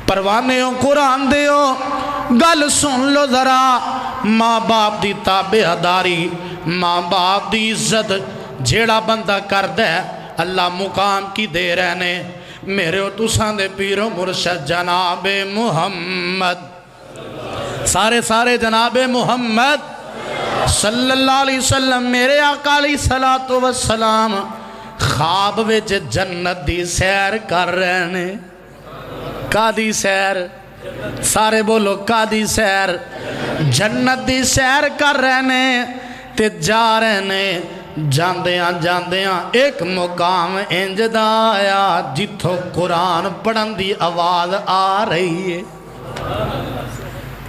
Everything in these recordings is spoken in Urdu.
پروانےوں قرآن دیو گل سن لو ذرا، ماں باپ دی تابعداری، ماں باپ دی عزت جیڑا بندہ کر دے اللہ مقام کی دے رہنے۔ میرے و تساں دے پیرو مرشد جناب محمد، سارے جناب محمد صلی اللہ علیہ وسلم، میرے آقا علیہ السلام خواب وچ جنت دی سیر کر رہے ہیں۔ کا دی سیر؟ سارے بولو کا دی سیر؟ جنت دی سیر کر رہے ہیں تے جا رہے ہیں۔ جاندیاں ایک مقام انج دا آیا جتھوں قرآن پڑھن دی آواز آ رہی ہے۔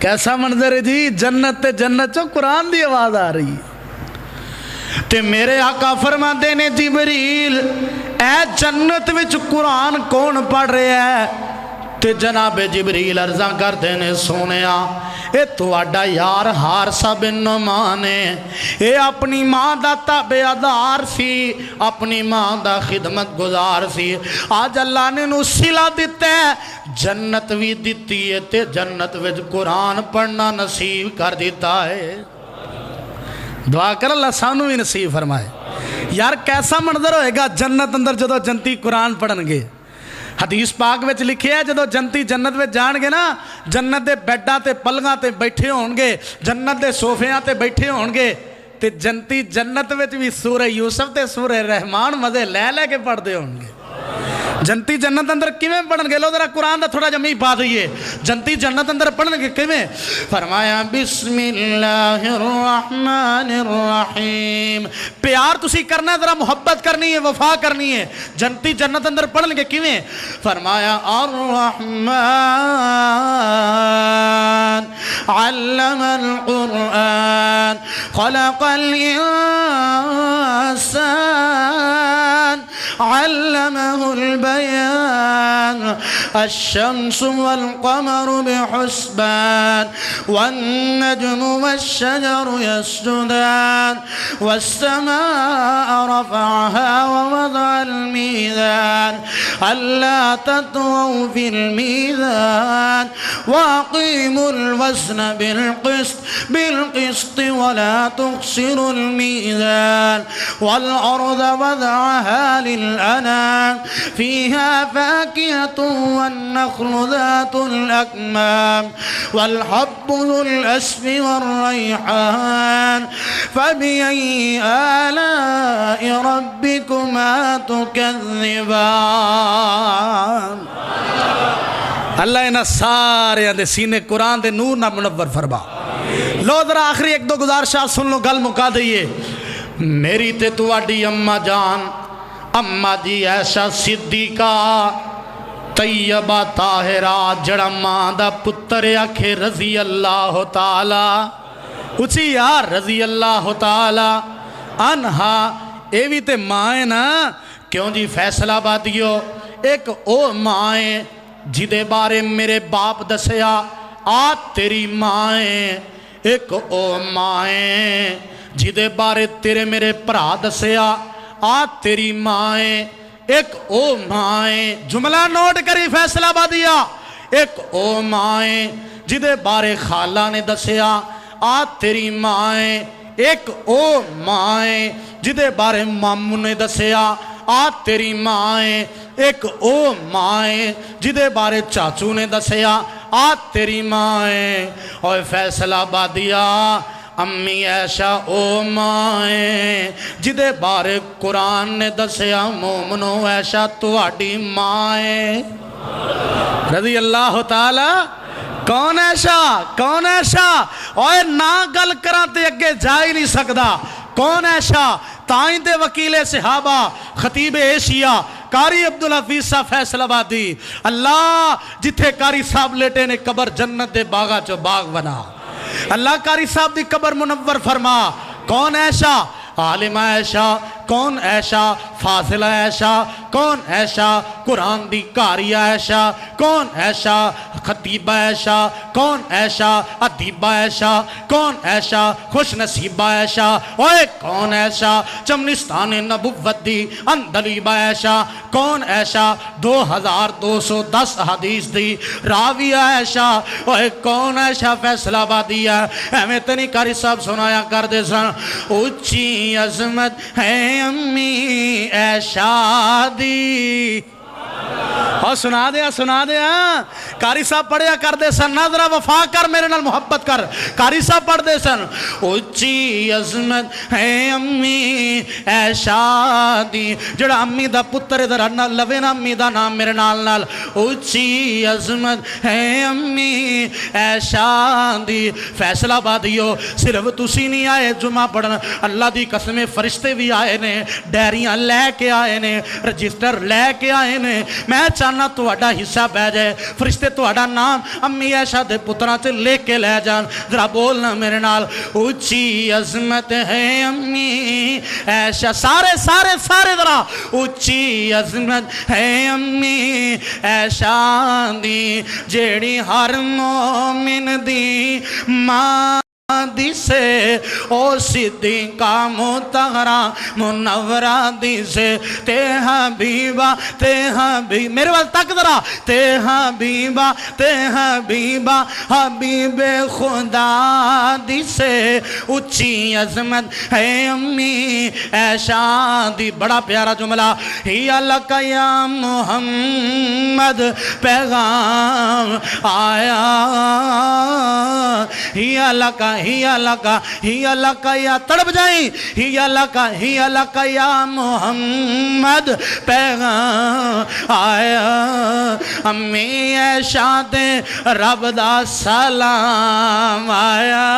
کیسا منظر ہے جی؟ جنت چو قرآن دی آواز آ رہی ہے۔ تے میرے آقا فرما دینے جبریل اے جنت وچ قرآن کون پڑھ رہے ہے؟ تے جناب جبریل عرضاں کر دینے سونیا اے تو اڈا یار حارثہ بن نعمان ہے، اے اپنی ماں دا تابعدار سی، اپنی ماں دا خدمت گزار سی۔ آج اللہ نے نو صلہ دیتا ہے، جنت بھی دیتی ہے تے جنت وچ قرآن پڑھنا نصیب کر دیتا ہے۔ دعا کر اللہ سانو بھی نصیب فرمائے۔ یار کیسا منظر ہوئے گا جنت اندر جدو جنتی قرآن پڑھن گے۔ حدیث پاک وچ لکھے ہے جدو جنتی جنت وچ جان گے نا، جنت دے بیڈاں تے پلگاں تے بیٹھے ہون گے، جنت دے صوفیاں تے بیٹھے ہون گے، تے جنتی جنت وچ بھی سورہ یوسف تے سورہ رحمان مزے لے کے پڑھ دے ہون گے۔ جنتی جنت اندر کیویں پڑھن گے؟ لو ذرا قرآن دا تھوڑا جمعی پا دئیے، جنتی جنت اندر پڑھن گے کیویں؟ فرمایا بسم اللہ الرحمن الرحیم۔ پیار تسی کرنا ہے، ذرا محبت کرنی ہے، وفا کرنی ہے۔ جنتی جنت اندر پڑھن گے کیویں؟ فرمایا الرحمن علم القرآن خلق الانسان علمه البيان الشمس والقمر بحسبان والنجم والشجر يسجدان والسماء رفعها ووضع الميزان ألا تطغوا في الميزان وأقيموا الوزن بالقسط ولا تخسروا الميزان والأرض وضعها للأنام فيها فاكهة والنخل ذات الأكمام والحب ذو الأسف والريحان فبأي آلاء ربكما تكذبان۔ اللہ انہاں سارے دے سینے قرآن دے نور نہ منور فرما۔ لو ذرا آخری ایک دو گزارشات سن لو، گل مکا دئیے۔ میری تے تو اڈی اماں جان، اماں جی ایسا صدیقہ طیبہ طاہرہ جڑا ماں دا پتر آکھے رضی اللہ تعالی، اچھی یار رضی اللہ تعالی عنہا، اے بھی تے مائیں نا کیوں جی فیصلہ بادیو، ایک او مائیں جدے بارے میرے باپ دسیا آ تیری مائیں، ایک او مائیں جدے بارے تیرے میرے پرا دسیا آ تیری مائیں، ایک او مائیں، جملہ نوٹ کری فیصلہ بادیا، ایک او مائیں جدے بارے خالہ نے دسیا آ تیری مائیں، ایک او مائیں جدے بارے ماموں نے دسیا آ تیری مائیں، ایک او مائیں جدے بارے چاچو نے دسیا آ تیری مائیں۔ اور فیصلہ بادیا امی ایشا او مائیں جدے بارے قرآن نے دسیا مومنو ایشا تواڈی مائیں رضی اللہ تعالی۔ کون ایشا؟ کون ایشا؟ اوے نا گل کراتے اگے جا ہی نہیں سکدا۔ کون ایشا؟ تائیں دے وکیل صحابہ خطیب ایشیا قاری عبدالحفیظ صاحب فیصل آبادی، اللہ جتھے قاری صاحب لیٹے نے قبر جنت دے باغا چو باغ بنا، اللہ قاری صاحب دی قبر منور فرما۔ کون ایشا؟ عالم ایشا کون عائشہ فاضلہ عائشہ، کون عائشہ قرآن دی قاری عائشہ، کون عائشہ خطیبہ عائشہ، کون عائشہ ادیبہ عائشہ، کون عائشہ خوش نصیبہ عائشہ، اوے کون عائشہ چمنستان نبوت دی اندلیبہ عائشہ، کون عائشہ 2210 حدیث دی راوی عائشہ، اوے کون عائشہ فیصلہ آبادی ہے۔ ایویں تے نہیں قاری صاحب سنایا کر دے سن، اونچی عظمت ہے امی عائشہ دی، اور سنا دیا قاری صاحب پڑھیا کر دے سن، نہ ذرا وفا کر میرے نال محبت کر، قاری صاحب پڑھ دے سن، اونچی عظمت ہے امی عائشہ دی، جڑا امی دا پتر ادھر لوے نا امی دا نام میرے نال، اونچی عظمت ہے امی عائشہ دی۔ فیصلہ آبادیو صرف تسی نہیں آئے جمعہ پڑھن، اللہ دی قسم فرشتے بھی آئے نے، ڈیریاں لے کے آئے نے، رجسٹر لے کے آئے نے، میں چاہنا تہاڈا حصہ بہ جائے، فرشتے تہاڈا نام امی عائشہ دے پتراں تے لے کے لے جان، ذرا بولنا میرے نال، اونچی عظمت ہے امی عائشہ، سارے ذرا، اونچی عظمت ہے امی عائشہ دی، جیڑی ہر مومن دی ماں دی سے او صدیقہ مطہرہ منورہ دی سے، تے حبیبہ میرے وقت تک ذرا، تے حبیبہ حبیب خدا دی سے، اونچی عظمت ہے امی عائشہ دی۔ بڑا پیارا جملہ، ہی لکا یا محمد پیغام آیا، ہی لکا یا تڑپ جائیں، ہی لکا یا محمد پیغام آیا، امی عائشہ دے رب دا سلام آیا،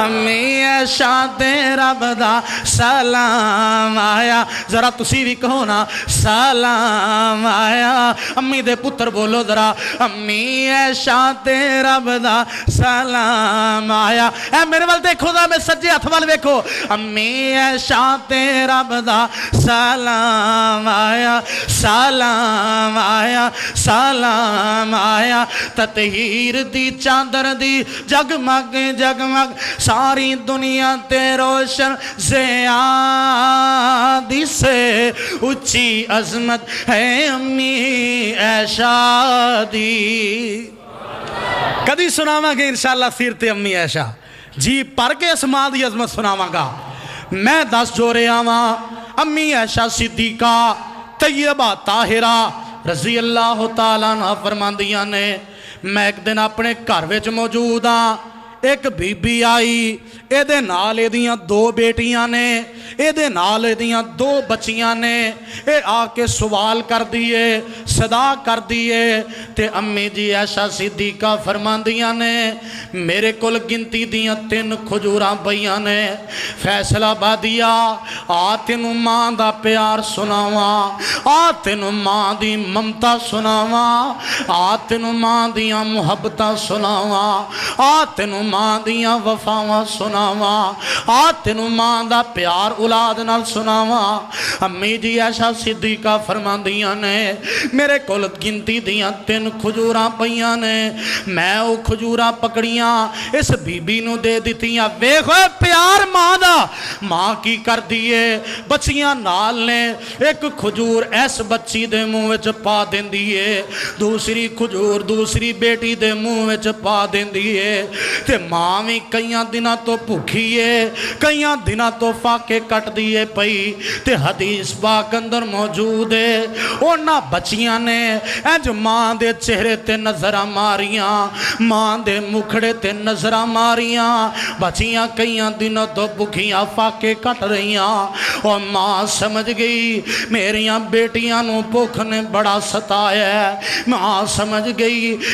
امی عائشہ دے رب دا سلام آیا، ذرا تسی بھی کہو نا سلام آیا، امی دے پتر بولو ذرا، امی عائشہ دے رب دا سلام آیا، اے میرے وال دیکھو دا، میں سجے ہتھ وال ویکھو، امی عائشہ تے رب دا سلام آیا، سلام آیا، سلام آیا، تطہیر دی چادر دی جگمگ جگمگ ساری دنیا تے روشن زیادی سے، اونچی عظمت ہے امی عائشہ دی۔ کدی سناواں گے انشاءاللہ سیرت امی عائشہ، جی پر کے اس ماں دی عظمت سناواں گا۔ میں 10 جورے آواں امی عائشہ صدیقہ طیبہ طاہرہ رضی اللہ تعالیٰ عنہ فرماندیاں نے، میں ایک دن اپنے گھر وچ موجود ہاں، ایک بی بی آئی، اے دے نال اے دیاں 2 بیٹیاں نے، اے دے نال اے دیاں 2 بچیاں نے، اے آ کے سوال کر دیئے، صدا کر دیئے، تے امی جی عائشہ صدیقہ فرماندیاں نے، میرے کل گنتی دیاں 3 کھجوراں پئیاں نے، فیصلہ آبادیا آ تینوں ماں دا پیار سناواں، آ تینوں ماں دی ممتا سناواں، آ تینوں ماں دیاں محبتاں سناواں، آ تینوں ماں دیاں وفاواں سناواں، آ تینوں ماں دا پیار اولاد نال سناواں۔ امی جی عائشہ صدیقہ فرماندیاں نے، میرے کول گنتی دیاں 3 کھجوراں پئیاں نے، میں او کھجوراں پکڑیاں اس بی بی نو دے دتیاں، ویکھو پیار ماں دا، ماں کی کر دیئے بچیاں نال نے، ایک کھجور ایس بچی دے منہ وچ پا دیندیے، دوسری کھجور دوسری بیٹی دے منہ وچ پا دیندیے، تے ماں بھی کئیاں دنہ تو بھوکھیے، کئیاں دنہ تو فاقے کٹ دیئے پئی، تے حدیث پاک اندر موجود ہے، اونا بچیاں نے انج ماں دے چہرے تے نظرہ ماریاں، ماں دے مکھڑے تے نظرہ ماریاں، بچیاں کئیاں دنہ تو بھوکھیاں فاقے کٹ رہیاں، اور ماں سمجھ گئی میریاں بیٹیاں نو بھوک نے بڑا ستایا ہے، ماں سمجھ گئی